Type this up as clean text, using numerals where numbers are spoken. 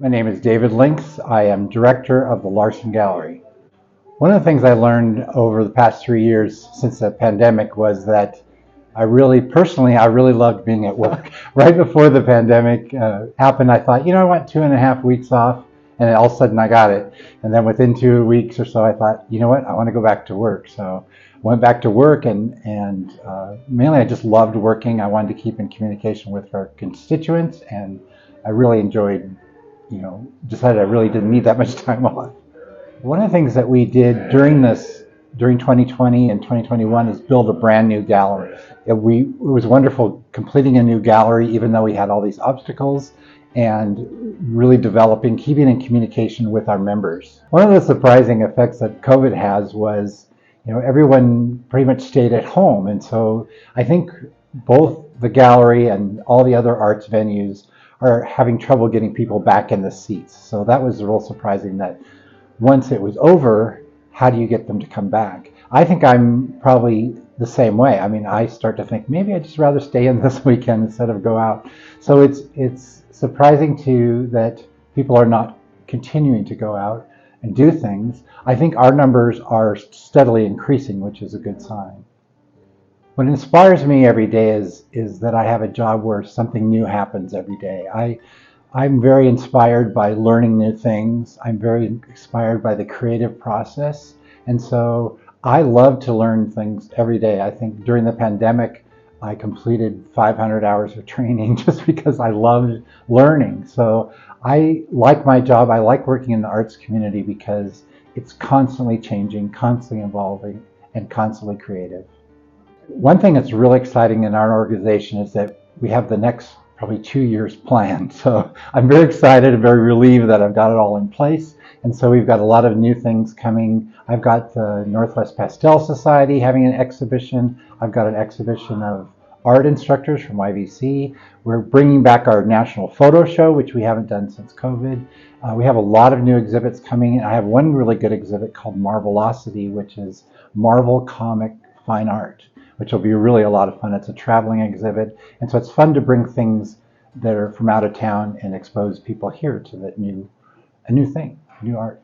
My name is David Lynx. I am director of the Larson Gallery. One of the things I learned over the past 3 years since the pandemic was that I really loved being at work. Right before the pandemic happened, I thought, I want 2.5 weeks off, and all of a sudden I got it. And then within 2 weeks or so, I thought, I want to go back to work. So I went back to work, and mainly I just loved working. I wanted to keep in communication with our constituents, and I really enjoyed, decided I really didn't need that much time off. One of the things that we did during 2020 and 2021 is build a brand new gallery. It was wonderful completing a new gallery, even though we had all these obstacles, and really keeping in communication with our members. One of the surprising effects that COVID has was, everyone pretty much stayed at home. And so I think both the gallery and all the other arts venues are having trouble getting people back in the seats. So that was real surprising that once it was over, how do you get them to come back? I think I'm probably the same way. I mean, I start to think maybe I'd just rather stay in this weekend instead of go out. So it's surprising too that people are not continuing to go out and do things. I think our numbers are steadily increasing, which is a good sign. What inspires me every day is that I have a job where something new happens every day. I'm very inspired by learning new things. I'm very inspired by the creative process. And so I love to learn things every day. I think during the pandemic, I completed 500 hours of training just because I loved learning. So I like my job. I like working in the arts community because it's constantly changing, constantly evolving, and constantly creative. One thing that's really exciting in our organization is that we have the next probably 2 years planned. So I'm very excited and very relieved that I've got it all in place. And so we've got a lot of new things coming. I've got the Northwest Pastel Society having an exhibition. I've got an exhibition of art instructors from YVC. We're bringing back our national photo show, which we haven't done since COVID. We have a lot of new exhibits coming. I have one really good exhibit called Marvelocity, which is Marvel comic fine art, which will be really a lot of fun. It's a traveling exhibit, and so it's fun to bring things that are from out of town and expose people here to a new thing, new art.